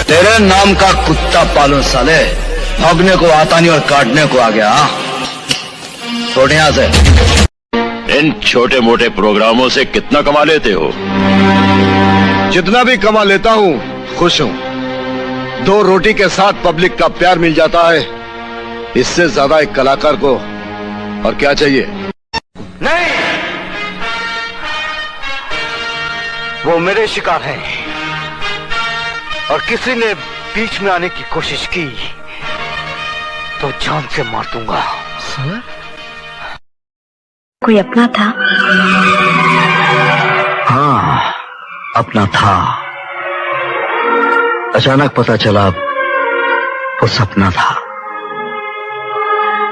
तेरे नाम का कुत्ता पालो साले, भौंकने को आता नहीं और काटने को आ गया। छोड़ यहां से। इन छोटे मोटे प्रोग्रामों से कितना कमा लेते हो? जितना भी कमा लेता हूँ खुश हूँ। 2 रोटी के साथ पब्लिक का प्यार मिल जाता है, इससे ज्यादा एक कलाकार को और क्या चाहिए? नहीं, वो मेरे शिकार हैं और किसी ने बीच में आने की कोशिश की तो जान से मार दूंगा। सर? कोई अपना था? हाँ, अपना था। अचानक पता चला वो सपना था।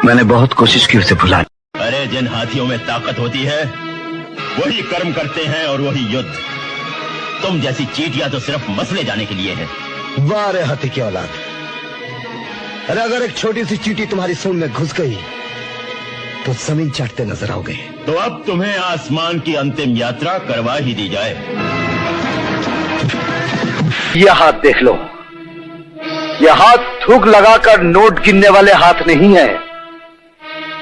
मैंने बहुत कोशिश की उसे भुलाने। अरे जिन हाथियों में ताकत होती है वही कर्म करते हैं और वही युद्ध। तुम जैसी चींटियां तो सिर्फ मसले जाने के लिए है। वाह रे हाथी की औलाद। अरे अगर एक छोटी सी चींटी तुम्हारी सूंड में घुस गई तो जमीन चाटते नजर आओगे। तो अब तुम्हें आसमान की अंतिम यात्रा करवा ही दी जाए। ये हाथ देख लो। ये हाथ थूक लगाकर नोट गिनने वाले हाथ नहीं है।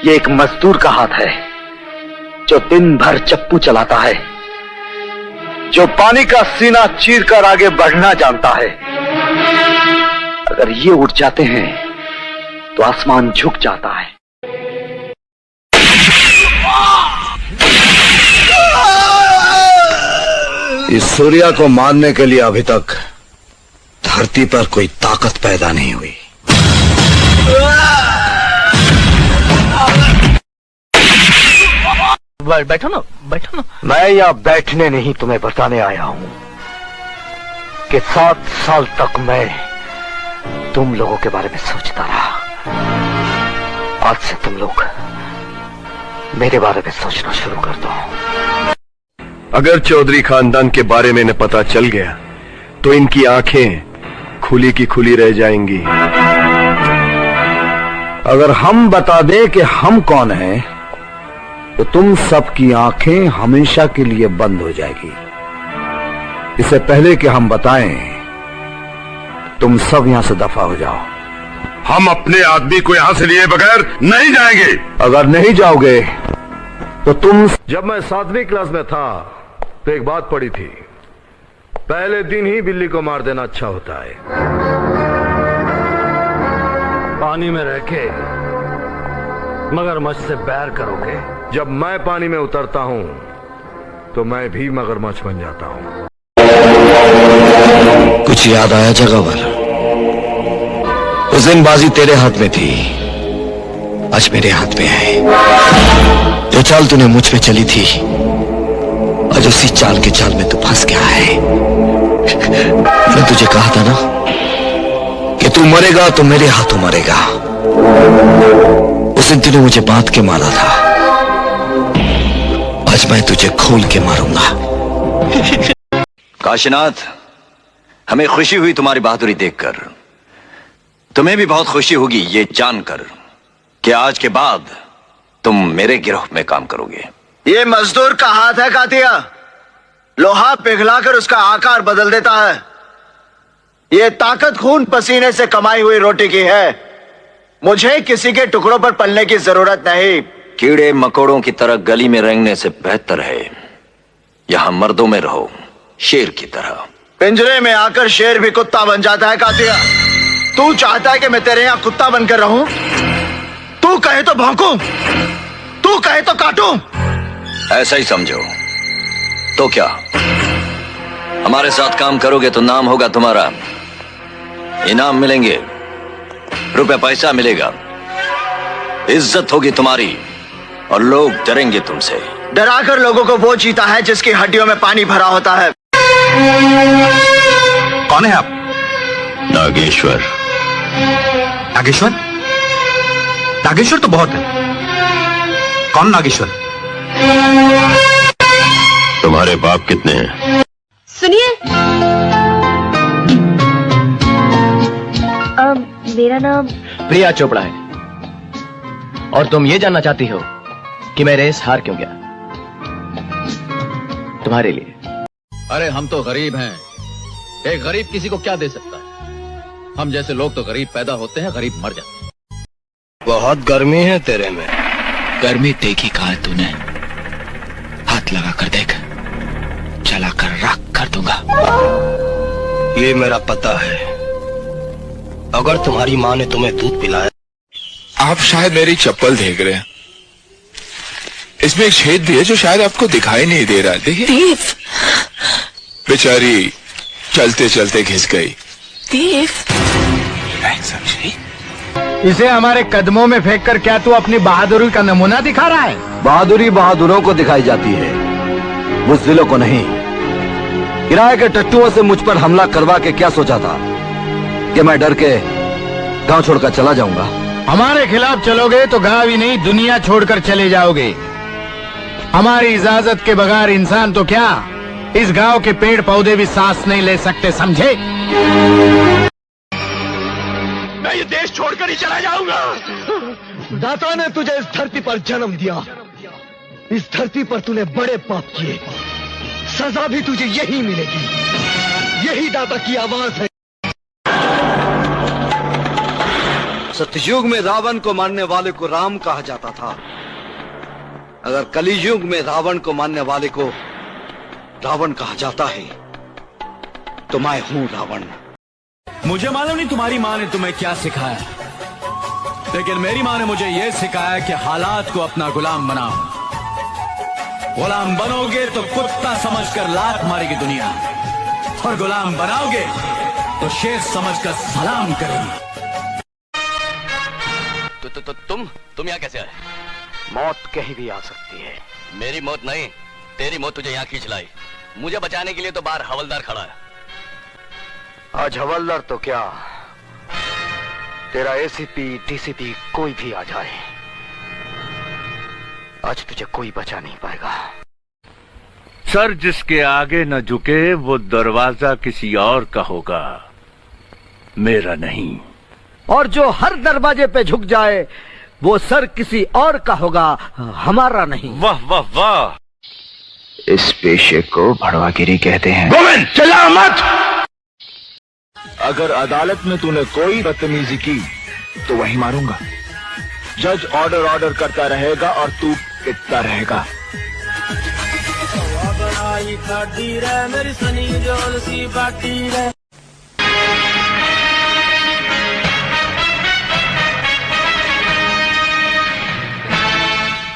ये एक मजदूर का हाथ है जो दिन भर चप्पू चलाता है, जो पानी का सीना चीरकर आगे बढ़ना जानता है। अगर ये उठ जाते हैं तो आसमान झुक जाता है। इस सूर्या को मारने के लिए अभी तक धरती पर कोई ताकत पैदा नहीं हुई। बैठो ना, बैठो ना। मैं यहाँ बैठने नहीं तुम्हें बताने आया हूँ कि 7 साल तक मैं तुम लोगों के बारे में सोचता रहा। आज से तुम लोग मेरे बारे में सोचना शुरू कर दो। अगर चौधरी खानदान के बारे में इन्हें पता चल गया तो इनकी आंखें खुली की खुली रह जाएंगी। अगर हम बता दें कि हम कौन हैं तो तुम सबकी आंखें हमेशा के लिए बंद हो जाएगी। इससे पहले कि हम बताएं, तुम सब यहां से दफा हो जाओ। हम अपने आदमी को यहां से लिए बगैर नहीं जाएंगे। अगर नहीं जाओगे तो तुम। जब मैं 7वीं क्लास में था तो एक बात पढ़ी थी, पहले दिन ही बिल्ली को मार देना अच्छा होता है। पानी में रह के मगरमच्छ से बैर करोगे। जब मैं पानी में उतरता हूं तो मैं भी मगरमच्छ बन जाता हूं। कुछ याद आया जगावर? उस दिन बाजी तेरे हाथ में थी, आज मेरे हाथ में है। जो चाल तूने मुझ पे चली थी, आज उसी चाल के चाल में तू फंस गया है। मैंने तुझे कहा था ना कि तू मरेगा तो मेरे हाथों मरेगा। उस दिन तूने मुझे बांध के मारा था, आज मैं तुझे खोल के मारूंगा। काशीनाथ, हमें खुशी हुई तुम्हारी बहादुरी देखकर। तुम्हें भी बहुत खुशी होगी ये जानकर कि आज के बाद तुम मेरे गिरोह में काम करोगे। ये मजदूर का हाथ है कातिया, लोहा पिघलाकर उसका आकार बदल देता है। ये ताकत खून पसीने से कमाई हुई रोटी की है। मुझे किसी के टुकड़ों पर पलने की जरूरत नहीं। कीड़े मकोड़ों की तरह गली में रेंगने से बेहतर है यहां मर्दों में रहो, शेर की तरह। पिंजरे में आकर शेर भी कुत्ता बन जाता है कातिया। तू चाहता है कि मैं तेरे यहां कुत्ता बनकर रहूं? तू कहे तो भौंकूं, तू कहे तो काटूं। ऐसा ही समझो। तो क्या हमारे साथ काम करोगे तो नाम होगा तुम्हारा, इनाम मिलेंगे, रुपए पैसा मिलेगा, इज्जत होगी तुम्हारी और लोग डरेंगे तुमसे। डराकर लोगों को वो जीता है जिसकी हड्डियों में पानी भरा होता है। कौन है आप? नागेश्वर। नागेश्वर? नागेश्वर तो बहुत है। कौन नागेश्वर? तुम्हारे बाप कितने हैं? सुनिए, मेरा नाम प्रिया चोपड़ा है और तुम ये जानना चाहती हो कि मैं रेस हार क्यों गया? तुम्हारे लिए। अरे हम तो गरीब हैं, एक गरीब किसी को क्या दे सकता है? हम जैसे लोग तो गरीब पैदा होते हैं, गरीब मर जाते हैं। बहुत गर्मी है तेरे में। गर्मी देखी कहा है तूने? हाथ लगा कर देख, चला कर राख कर दूंगा। ये मेरा पता है। अगर तुम्हारी माँ ने तुम्हें दूध पिलाया। आप शायद मेरी चप्पल देख रहे हैं। इसमें एक छेद भी है जो शायद आपको दिखाई नहीं दे रहा है। देखिए, बेचारी चलते चलते घिस गई। समझी? इसे हमारे कदमों में फेंक कर क्या तू अपनी बहादुरी का नमूना दिखा रहा है? बहादुरी बहादुरों को दिखाई जाती है, बुज़दिलों को नहीं। किराए के टट्टुओं से मुझ पर हमला करवा के क्या सोचा था कि मैं डर के गांव छोड़कर चला जाऊंगा? हमारे खिलाफ चलोगे तो गांव ही नहीं दुनिया छोड़कर चले जाओगे। हमारी इजाजत के बगैर इंसान तो क्या, इस गांव के पेड़ पौधे भी सांस नहीं ले सकते, समझे? मैं ये देश छोड़कर ही चला जाऊंगा। दाता ने तुझे इस धरती पर जन्म दिया, इस धरती पर तूने बड़े पाप किए, सजा भी तुझे यही मिलेगी। यही दाता की आवाज है। सतयुग में रावण को मारने वाले को राम कहा जाता था। अगर कलियुग में रावण को मारने वाले को रावण कहा जाता है तो मैं हूं रावण। मुझे मालूम नहीं तुम्हारी माँ ने तुम्हें क्या सिखाया, लेकिन मेरी माँ ने मुझे यह सिखाया कि हालात को अपना गुलाम बनाओ। गुलाम बनोगे तो कुत्ता समझकर लात मारेगी दुनिया, और गुलाम बनाओगे तो शेर समझकर सलाम करेगी। तुम यहाँ कैसे आए? मौत कहीं भी आ सकती है। मेरी मौत नहीं, तेरी मौत तुझे यहाँ खींच लाई। मुझे बचाने के लिए तो बाहर हवलदार खड़ा है। आज हवलदार तो क्या, तेरा एसीपी डीसीपी कोई भी आ जाए, आज तुझे कोई बचा नहीं पाएगा। सर जिसके आगे न झुके वो दरवाजा किसी और का होगा, मेरा नहीं। और जो हर दरवाजे पे झुक जाए वो सर किसी और का होगा, हमारा नहीं। वाह वाह वाह। इस पेशे को भड़वागिरी कहते हैं। गोविंद चिल्ला मत। अगर अदालत में तूने कोई बदतमीजी की तो वही मारूंगा। जज ऑर्डर करता रहेगा और तू पिटता रहेगा।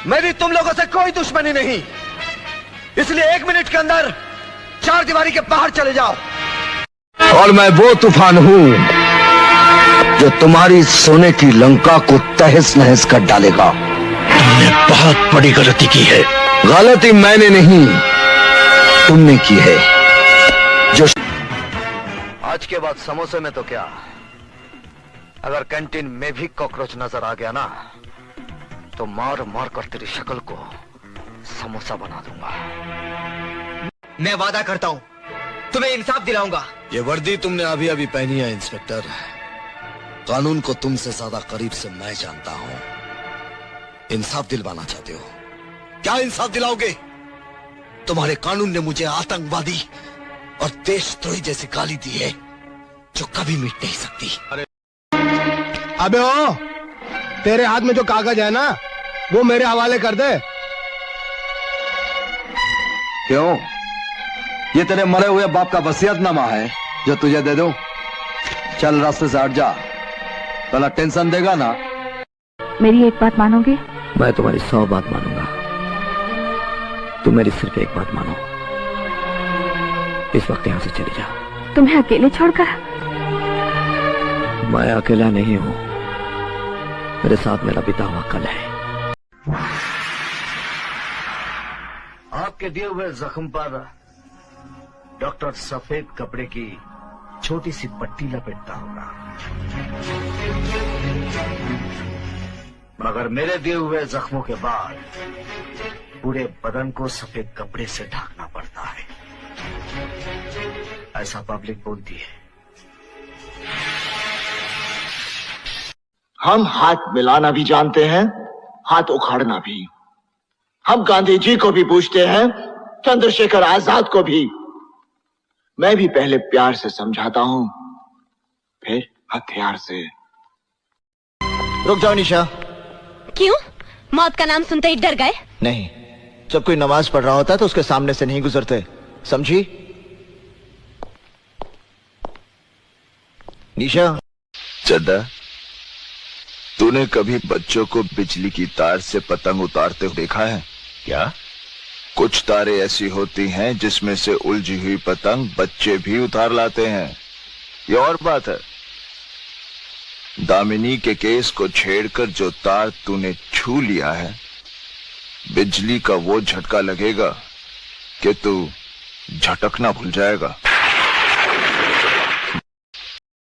मेरी तुम लोगों से कोई दुश्मनी नहीं, इसलिए 1 मिनट के अंदर 4 दीवारी के बाहर चले जाओ। और मैं वो तूफान हूं जो तुम्हारी सोने की लंका को तहस नहस कर डालेगा। तुमने बहुत बड़ी गलती की है। गलती मैंने नहीं, तुमने की है। जो आज के बाद समोसे में तो क्या, अगर कैंटीन में भी कॉकरोच नजर आ गया ना तो मार मार कर तेरी शक्ल को समोसा बना दूंगा। मैं वादा करता हूँ तुम्हें इंसाफ दिलाऊंगा। ये वर्दी तुमने अभी अभी पहनी है इंस्पेक्टर, कानून को तुमसे ज्यादा करीब से मैं जानता हूँ। इंसाफ दिलवाना चाहते हो, क्या इंसाफ दिलाओगे? तुम्हारे कानून ने मुझे आतंकवादी और देशद्रोही जैसी गाली दी है जो कभी मिट नहीं सकती। अबे ओ, तेरे हाथ में जो कागज है ना वो मेरे हवाले कर दे। क्यों? ये तेरे मरे हुए बाप का वसीयतनामा है जो तुझे दे दूं? चल रास्ते से हट जा, भला टेंशन देगा ना। मेरी एक बात मानोगे? मैं तुम्हारी 100 बात मानूंगा, तुम मेरी सिर्फ एक बात मानो। इस वक्त यहां से चली जाओ। तुम्हें अकेले छोड़कर? मैं अकेला नहीं हूं, मेरे साथ मेरा बीता हुआ कल है। आपके दिए हुए जख्म पर डॉक्टर सफेद कपड़े की छोटी सी पट्टी लपेटता होगा, मगर मेरे दिए हुए जख्मों के बाद पूरे बदन को सफेद कपड़े से ढकना पड़ता है, ऐसा पब्लिक बोलती है। हम हाथ मिलाना भी जानते हैं, हाथ उखाड़ना भी। हम गांधी जी को भी पूछते हैं, चंद्रशेखर आजाद को भी। मैं भी पहले प्यार से समझाता हूं, फिर हथियार से। रुक जाओ निशा। क्यों? मौत का नाम सुनते ही डर गए? नहीं, जब कोई नमाज पढ़ रहा होता है तो उसके सामने से नहीं गुजरते, समझी? निशा। चड्डा, तूने कभी बच्चों को बिजली की तार से पतंग उतारते हुए देखा है क्या? कुछ तारें ऐसी होती हैं जिसमें से उलझी हुई पतंग बच्चे भी उतार लाते हैं। ये और बात है, दामिनी के केस को छेड़कर जो तार तूने छू लिया है, बिजली का वो झटका लगेगा कि तू झटकना भूल जाएगा।